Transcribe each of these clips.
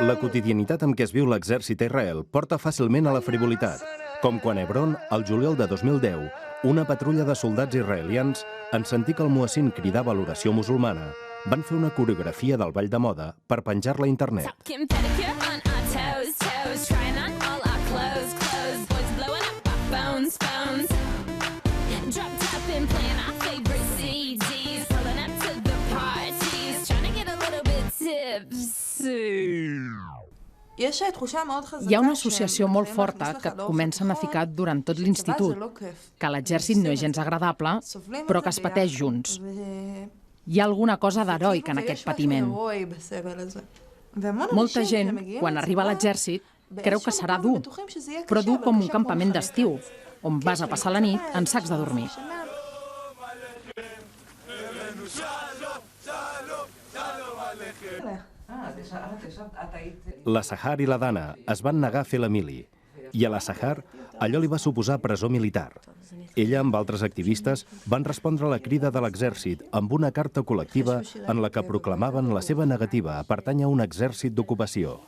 La quotidianitat amb què es viu l'exèrcit a Israel porta fàcilment a la frivolitat, com quan a Hebron, al juliol de 2010, una patrulla de soldats israelians, en sentir que el muezzin cridava l'oració musulmana, van fer una coreografia del ball de moda per penjar-la a internet. Hi ha una associació molt forta que et comencen a ficar durant tot l'institut, que l'exèrcit no és gens agradable, però que es pateix junts. Hi ha alguna cosa d'heroic en aquest patiment. Molta gent, quan arriba a l'exèrcit, creu que serà dur, però dur com un campament d'estiu, on vas a passar la nit en sacs de dormir. La Sahar i la Dana es van negar a fer la mili, i a la Sahar allò li va suposar presó militar. Ella, amb altres activistes, van respondre a la crida de l'exèrcit amb una carta col·lectiva en la que proclamaven la seva negativa a pertànyer a un exèrcit d'ocupació.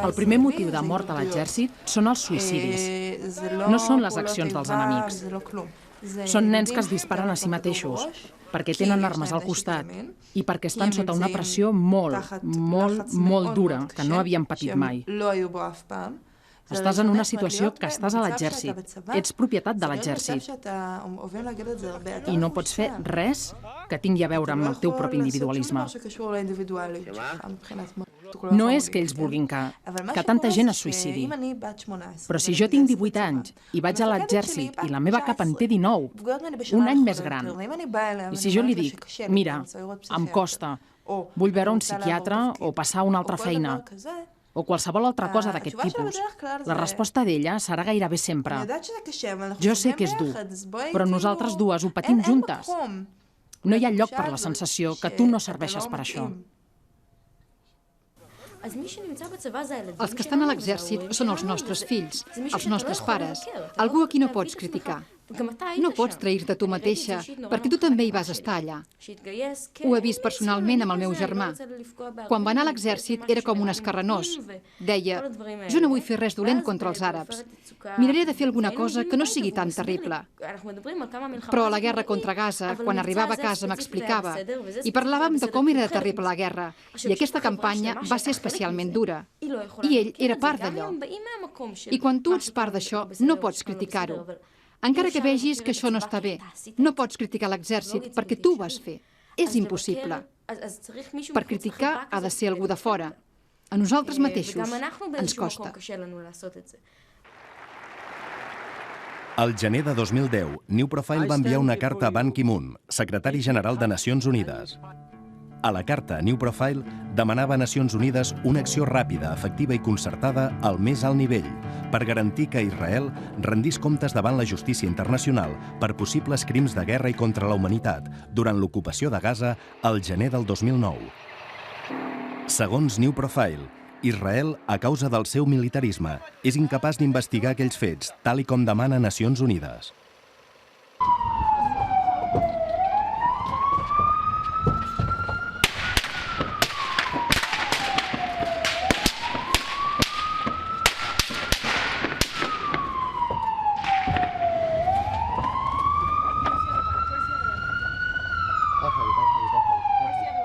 El primer motiu de mort a l'exèrcit són els suïcidis. No són les accions dels enemics. Són nens que es disparen a si mateixos, perquè tenen armes al costat i perquè estan sota una pressió molt dura, que no havien patit mai. Estàs en una situació que estàs a l'exèrcit, ets propietat de l'exèrcit i no pots fer res que tingui a veure amb el teu propi individualisme. No és que ells vulguin que tanta gent es suïcidi, però si jo tinc 18 anys i vaig a l'exèrcit i la meva capa en té 19, un any més gran, i si jo li dic, mira, em costa, vull veure un psiquiatre o passar una altra feina, o qualsevol altra cosa d'aquest tipus, la resposta d'ella serà gairebé sempre: jo sé que és dur, però nosaltres dues ho patim juntes. No hi ha lloc per la sensació que tu no serveixes per això. Els que estan a l'exèrcit són els nostres fills, els nostres pares, algú a qui no pots criticar. No pots trair-te tu mateixa, perquè tu també hi vas estar allà. Ho he vist personalment amb el meu germà. Quan va anar a l'exèrcit era com un escarranós. Deia, jo no vull fer res dolent contra els àrabs. Miraré de fer alguna cosa que no sigui tan terrible. Però a la guerra contra Gaza, quan arribava a casa m'explicava, i parlàvem de com era terrible la guerra, i aquesta campanya va ser especialment dura. I ell era part d'allò. I quan tu ets part d'això, no pots criticar-ho. Encara que vegis que això no està bé, no pots criticar l'exèrcit perquè tu ho vas fer. És impossible. Per criticar ha de ser algú de fora. A nosaltres mateixos ens costa. Al gener de 2010, New Profile va enviar una carta a Ban Ki-moon, secretari general de Nacions Unides. A la carta, New Profile demanava a Nacions Unides una acció ràpida, efectiva i concertada al més alt nivell per garantir que Israel rendís comptes davant la justícia internacional per possibles crims de guerra i contra la humanitat durant l'ocupació de Gaza al gener del 2009. Segons New Profile, Israel, a causa del seu militarisme, és incapaç d'investigar aquells fets, tal i com demana Nacions Unides.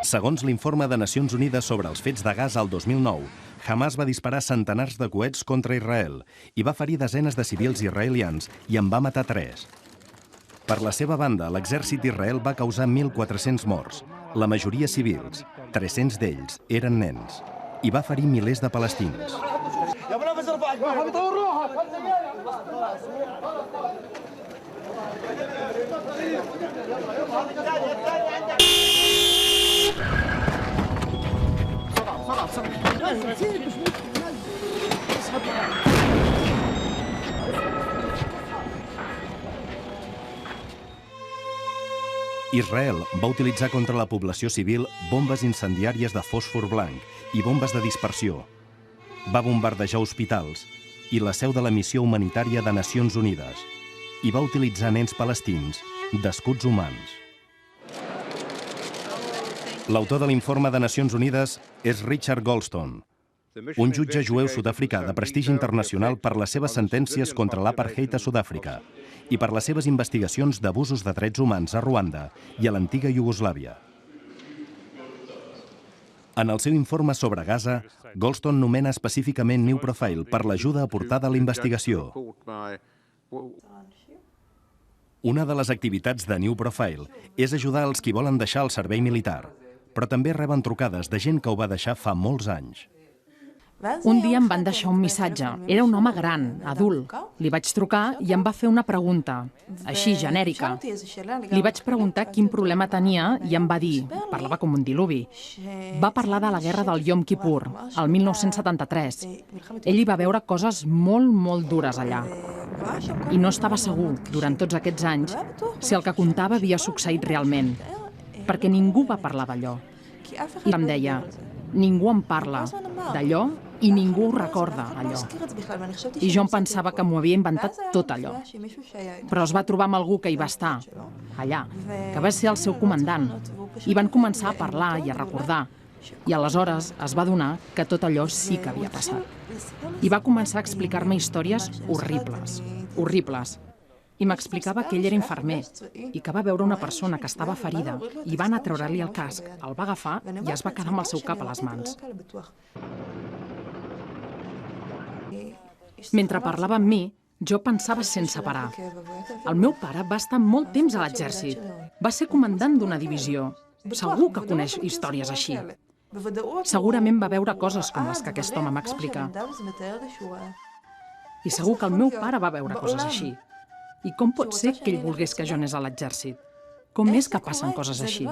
Segons l'informe de Nacions Unides sobre els fets de Gaza el 2009, Hamas va disparar centenars de coets contra Israel i va ferir desenes de civils israelians i en va matar 3. Per la seva banda, l'exèrcit d'Israel va causar 1.400 morts, la majoria civils, 300 d'ells eren nens, i va ferir milers de palestins. Israel va utilitzar contra la població civil bombes incendiàries de fòsfor blanc i bombes de dispersió. Va bombardejar hospitals i la seu de la missió humanitària de Nacions Unides i va utilitzar nens palestins d'escuts humans. L'autor de l'informe de Nacions Unides és Richard Goldstone, un jutge jueu sud-africà de prestigi internacional per les seves sentències contra l'apartheid a Sud-àfrica i per les seves investigacions d'abusos de drets humans a Ruanda i a l'antiga Iugoslàvia. En el seu informe sobre Gaza, Goldstone nomena específicament New Profile per l'ajuda aportada a la investigació. Una de les activitats de New Profile és ajudar els qui volen deixar el servei militar, però també reben trucades de gent que ho va deixar fa molts anys. Un dia em van deixar un missatge. Era un home gran, adult. Li vaig trucar i em va fer una pregunta, així, genèrica. Li vaig preguntar quin problema tenia i em va dir, parlava com un diluvi, va parlar de la guerra del Yom Kippur, el 1973. Ell hi va veure coses molt, molt dures allà. I no estava segur, durant tots aquests anys, si el que contava havia succeït realment, perquè ningú va parlar d'allò. I em deia, ningú en parla d'allò i ningú recorda allò. I jo em pensava que m'ho havia inventat tot allò. Però es va trobar amb algú que hi va estar, allà, que va ser el seu comandant. I van començar a parlar i a recordar. I aleshores es va adonar que tot allò sí que havia passat. I va començar a explicar-me històries horribles, horribles. I m'explicava que ell era infermer i que va veure una persona que estava ferida i va anar a treure-li el casc, el va agafar i es va quedar amb el seu cap a les mans. Mentre parlava amb mi, jo pensava sense parar. El meu pare va estar molt temps a l'exèrcit. Va ser comandant d'una divisió. Segur que coneix històries així. Segurament va veure coses com les que aquest home m'explica. I segur que el meu pare va veure coses així. I com pot ser que ell volgués que jo anés a l'exèrcit? Com és que passen coses així?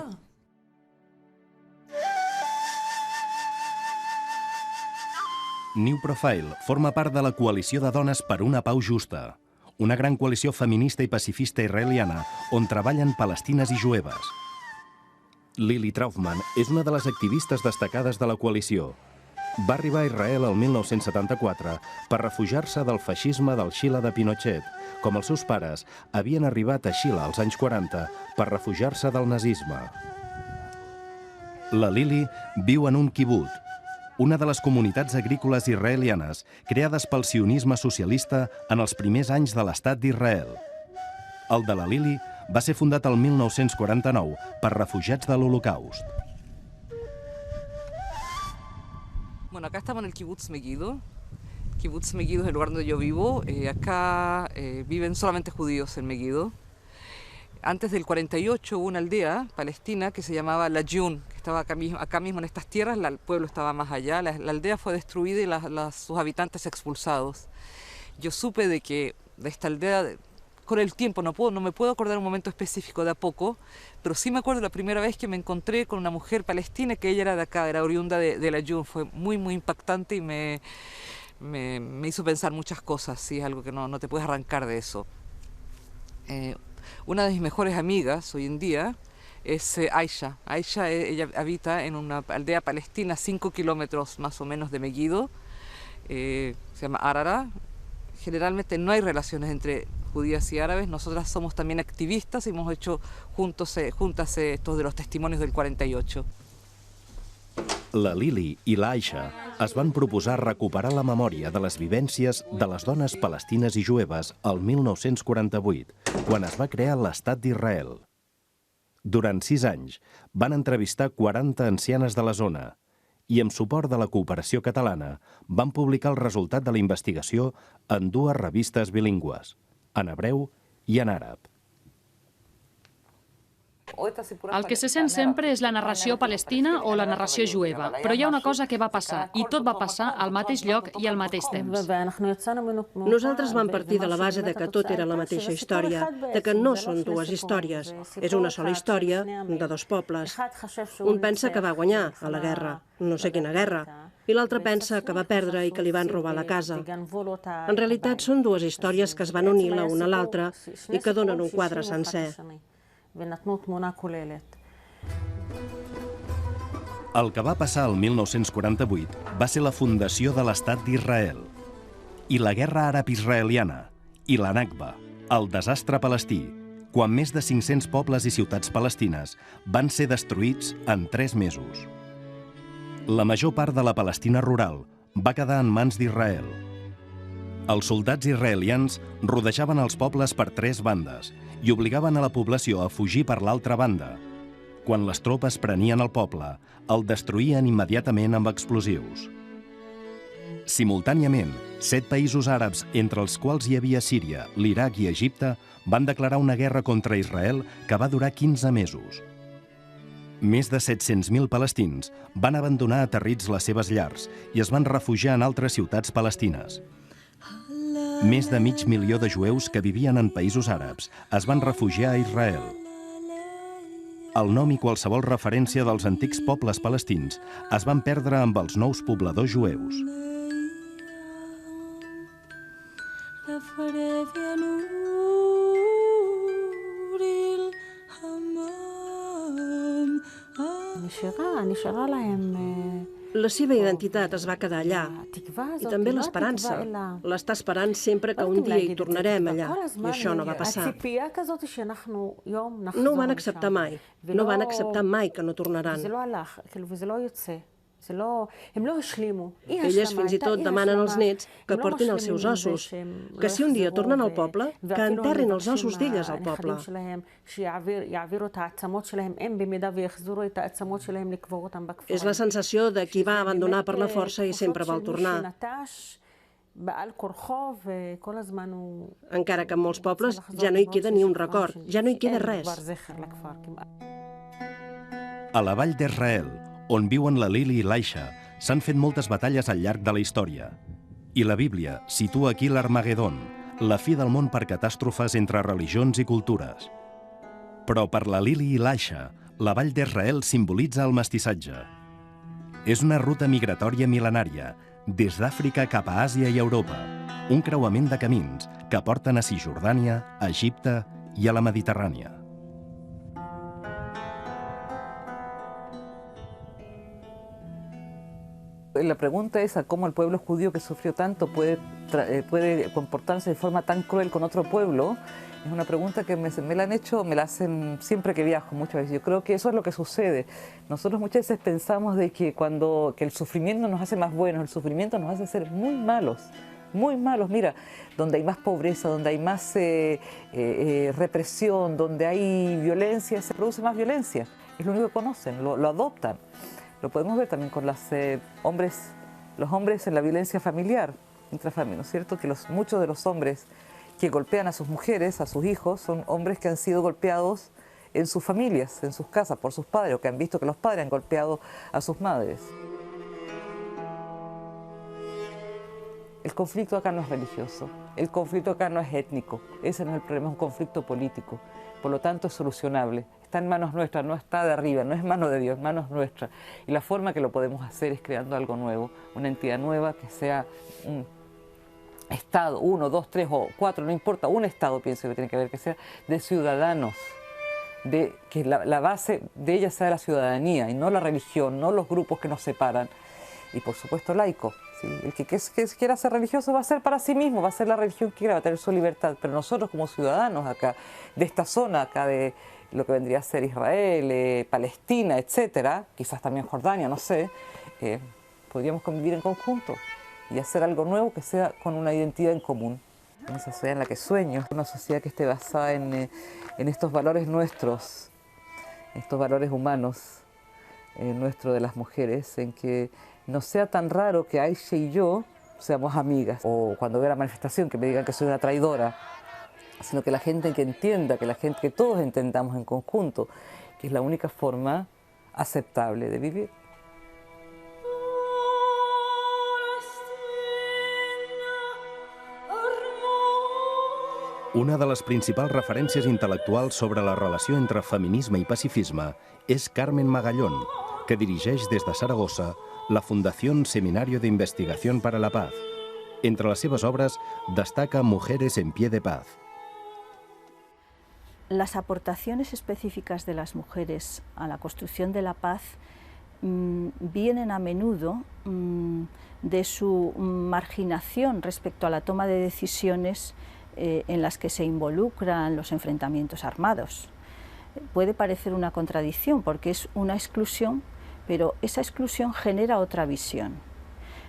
New Profile forma part de la Coalició de Dones per una Pau Justa, una gran coalició feminista i pacifista israeliana on treballen palestines i jueves. Lily Traufman és una de les activistes destacades de la coalició. Va arribar a Israel el 1974 per refugiar-se del feixisme del Xile de Pinochet, com els seus pares havien arribat a Xile als anys 40 per refugiar-se del nazisme. La Lily viu en un kibbutz, una de les comunitats agrícoles israelianes creades pel sionisme socialista en els primers anys de l'Estat d'Israel. El de la Lily va ser fundat el 1949 per refugiats de l'Holocaust. Bueno, acá estamos en el Kibbutz Megiddo. Kibbutz Megiddo es el lugar donde yo vivo. Acá viven solamente judíos en Megiddo. Antes del 48 hubo una aldea palestina que se llamaba Layún, que estaba acá mismo en estas tierras. El pueblo estaba más allá. La aldea fue destruida y sus habitantes expulsados. Yo supe de esta aldea, con el tiempo, no me puedo acordar un momento específico, de a poco, pero sí me acuerdo la primera vez que me encontré con una mujer palestina, que ella era de acá, era oriunda de Layún. Fue muy, muy impactante y me hizo pensar muchas cosas, sí, es algo que no te puedes arrancar de eso. Una de mis mejores amigas hoy en día es Aisha. Aisha, ella habita en una aldea palestina 5 kilómetros más o menos de Megiddo, se llama Arara. Generalmente no hay relaciones entre judías y árabes. Nosotras somos también activistas y hemos hecho juntas estos de los testimonios del 48. La Lily i l'Aisha es van proposar recuperar la memòria de les vivències de les dones palestines i jueves el 1948, quan es va crear l'Estat d'Israel. Durant 6 anys van entrevistar 40 ancianes de la zona i, amb suport de la cooperació catalana, van publicar el resultat de la investigació en 2 revistes bilingües, en hebreu i en àrab. El que se sent sempre és la narració palestina o la narració jueva, però hi ha una cosa que va passar, i tot va passar al mateix lloc i al mateix temps. Nosaltres vam partir de la base de que tot era la mateixa història, de que no són 2 històries, és una sola història de 2 pobles. Un pensa que va guanyar a la guerra, no sé quina guerra, i l'altre pensa que va perdre i que li van robar la casa. En realitat són 2 històries que es van unir la una a l'altra i que donen un quadre sencer. El que va passar el 1948 va ser la fundació de l'Estat d'Israel i la guerra àrab-israeliana, i la Nakba, el desastre palestí, quan més de 500 pobles i ciutats palestines van ser destruïts en 3 mesos. La major part de la Palestina rural va quedar en mans d'Israel. Els soldats israelians rodejaven els pobles per 3 bandes i obligaven a la població a fugir per l'altra banda. Quan les tropes prenien el poble, el destruïen immediatament amb explosius. Simultàniament, 7 països àrabs, entre els quals hi havia Síria, l'Iraq i Egipte, van declarar una guerra contra Israel que va durar 15 mesos. Més de 700.000 palestins van abandonar aterrits les seves llars i es van refugiar en altres ciutats palestines. Més de 500.000 de jueus que vivien en països àrabs es van refugiar a Israel. El nom i qualsevol referència dels antics pobles palestins es van perdre amb els nous pobladors jueus. La seva identitat es va quedar allà, i també l'esperança. L'està esperant sempre que un dia hi tornarem allà, i això no va passar. No ho van acceptar mai. No van acceptar mai que no tornaran. Elles fins i tot demanen als nets que portin els seus ossos, que si un dia tornen al poble, que enterrin els ossos d'elles al poble. És la sensació de qui va abandonar per la força i sempre vol tornar. Encara que en molts pobles ja no hi queda ni un record, ja no hi queda res. A la vall d'Israel, on viuen la Lili i l'Aisha, s'han fet moltes batalles al llarg de la història. I la Bíblia situa aquí l'Armagedon, la fi del món per catàstrofes entre religions i cultures. Però per la Lili i l'Aisha, la vall d'Israel simbolitza el mestissatge. És una ruta migratòria mil·lenària, des d'Àfrica cap a Àsia i Europa, un creuament de camins que porten a Cisjordània, a Egipte i a la Mediterrània. La pregunta es a cómo el pueblo judío que sufrió tanto puede comportarse de forma tan cruel con otro pueblo. Es una pregunta que me la han hecho, me la hacen siempre que viajo muchas veces. Yo creo que eso es lo que sucede. Nosotros muchas veces pensamos de que el sufrimiento nos hace más buenos, el sufrimiento nos hace ser muy malos. Muy malos. Mira, donde hay más pobreza, donde hay más represión, donde hay violencia, se produce más violencia. Es lo único que conocen, lo adoptan. Lo podemos ver también con los hombres en la violencia familiar, intrafamiliar, ¿no es cierto? Que muchos de los hombres que golpean a sus mujeres, a sus hijos, son hombres que han sido golpeados en sus familias, en sus casas, por sus padres, o que han visto que los padres han golpeado a sus madres. El conflicto acá no es religioso, el conflicto acá no es étnico, ese no es el problema, es un conflicto político, por lo tanto es solucionable. Está en manos nuestras, no está de arriba, no es mano de Dios, manos nuestras. Y la forma que lo podemos hacer es creando algo nuevo, una entidad nueva que sea un Estado, 1, 2, 3 o 4, no importa, un Estado pienso que tiene que haber, que sea de ciudadanos, que la base de ella sea la ciudadanía y no la religión, no los grupos que nos separan. Y por supuesto laico. ¿Sí? El que quiera ser religioso va a ser para sí mismo, va a ser la religión que quiera, va a tener su libertad. Pero nosotros como ciudadanos acá, de esta zona acá de lo que vendría a ser Israel, Palestina, etcétera, quizás también Jordania, no sé, podríamos convivir en conjunto y hacer algo nuevo que sea con una identidad en común. Una sociedad en la que sueño, una sociedad que esté basada en estos valores nuestros, estos valores humanos nuestros de las mujeres, en que no sea tan raro que Aisha y yo seamos amigas, o cuando vea la manifestación que me digan que soy una traidora, sino que la gente que entienda, que todos entendamos en conjunto, que es la única forma aceptable de vivir. Una de les principals referències intel·lectuals sobre la relació entre feminisme i pacifisme és Carmen Magallón, que dirigeix des de Saragossa la Fundación Seminario de Investigación para la Paz. Entre les seves obres destaca Mujeres en pie de paz. Las aportaciones específicas de las mujeres a la construcción de la paz vienen a menudo de su marginación respecto a la toma de decisiones en las que se involucran los enfrentamientos armados. Puede parecer una contradicción porque es una exclusión, pero esa exclusión genera otra visión.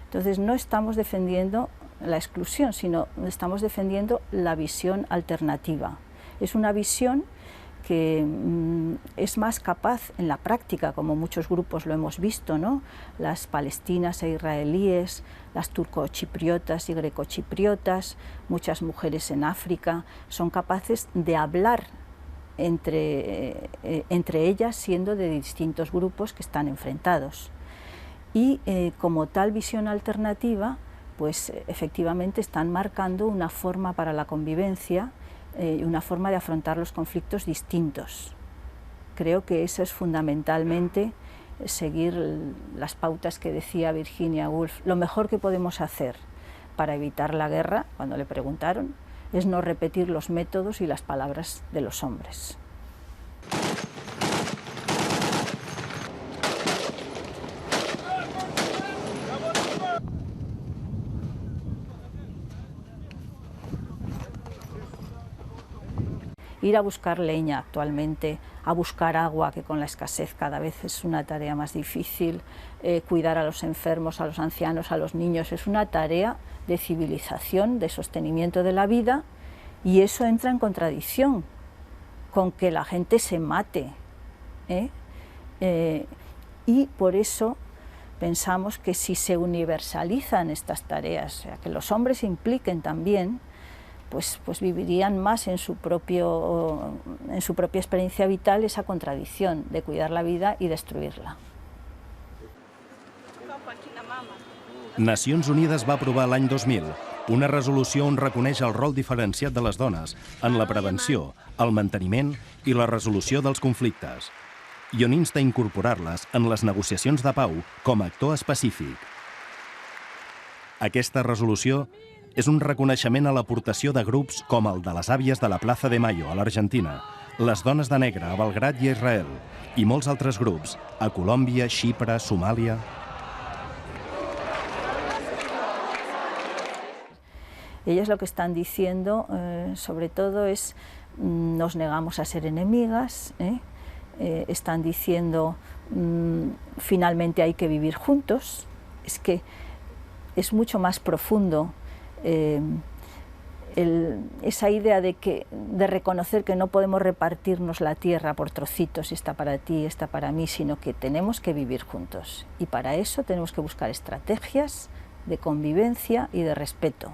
Entonces no estamos defendiendo la exclusión, sino estamos defendiendo la visión alternativa. Es una visión que es más capaz en la práctica, como muchos grupos lo hemos visto, ¿no? Las palestinas e israelíes, las turcochipriotas y grecochipriotas, muchas mujeres en África, son capaces de hablar entre ellas siendo de distintos grupos que están enfrentados. Y como tal visión alternativa, pues efectivamente están marcando una forma para la convivencia, una forma de afrontar los conflictos distintos. Creo que eso es fundamentalmente seguir las pautas que decía Virginia Woolf. Lo mejor que podemos hacer para evitar la guerra, cuando le preguntaron, es no repetir los métodos y las palabras de los hombres. Ir a buscar leña actualmente, a buscar agua, que con la escasez cada vez es una tarea más difícil, cuidar a los enfermos, a los ancianos, a los niños, es una tarea de civilización, de sostenimiento de la vida, y eso entra en contradicción con que la gente se mate. Y por eso pensamos que si se universalizan estas tareas, o sea, que los hombres se impliquen también, pues vivirían más en su propia experiencia vital esa contradicción de cuidar la vida y destruirla. Nacions Unides va aprovar l'any 2000 una resolució on reconeix el rol diferenciat de les dones en la prevenció, el manteniment i la resolució dels conflictes, i on insta a incorporar-les en les negociacions de pau com a actor específic. Aquesta resolució és un reconeixement a l'aportació de grups com el de les àvies de la Plaza de Mayo a l'Argentina, les dones de negre a Belgrad i a Israel, i molts altres grups a Colòmbia, Xipre, Somàlia. Ellas lo que están diciendo, sobre todo, es nos negamos a ser enemigas, están diciendo finalmente hay que vivir juntos. Es que es mucho más profundo esa idea de reconocer que no podemos repartirnos la tierra por trocitos, esta para ti, esta para mí, sino que tenemos que vivir juntos. Y para eso tenemos que buscar estrategias de convivencia y de respeto.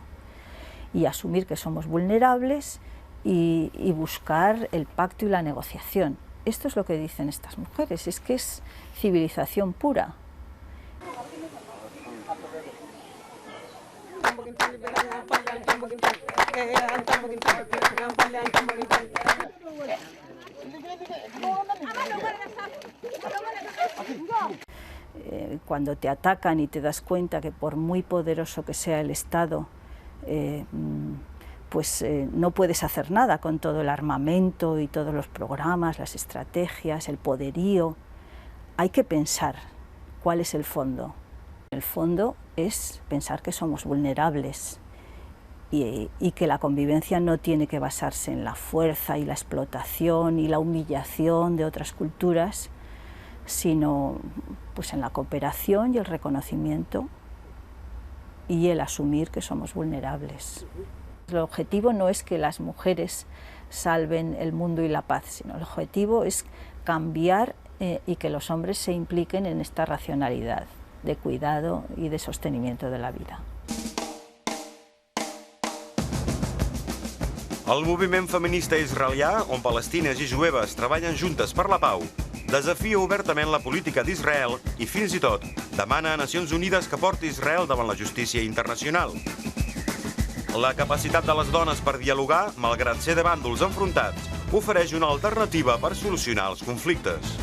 Y asumir que somos vulnerables y buscar el pacto y la negociación. Esto es lo que dicen estas mujeres, es que es civilización pura. Cuando te atacan y te das cuenta que por muy poderoso que sea el Estado, no puedes hacer nada con todo el armamento y todos los programas, las estrategias, el poderío. Hay que pensar cuál es el fondo. El fondo es pensar que somos vulnerables y que la convivencia no tiene que basarse en la fuerza y la explotación y la humillación de otras culturas, sino pues en la cooperación y el reconocimiento y el asumir que somos vulnerables. El objetivo no es que las mujeres salven el mundo y la paz, sino el objetivo es cambiar y que los hombres se impliquen en esta racionalidad de cuidado i de sostenimiento de la vida. El moviment feminista israelià, on palestines i jueves treballen juntes per la pau, desafia obertament la política d'Israel i fins i tot demana a Nacions Unides que porti Israel davant la justícia internacional. La capacitat de les dones per dialogar, malgrat ser de bàndols enfrontats, ofereix una alternativa per solucionar els conflictes.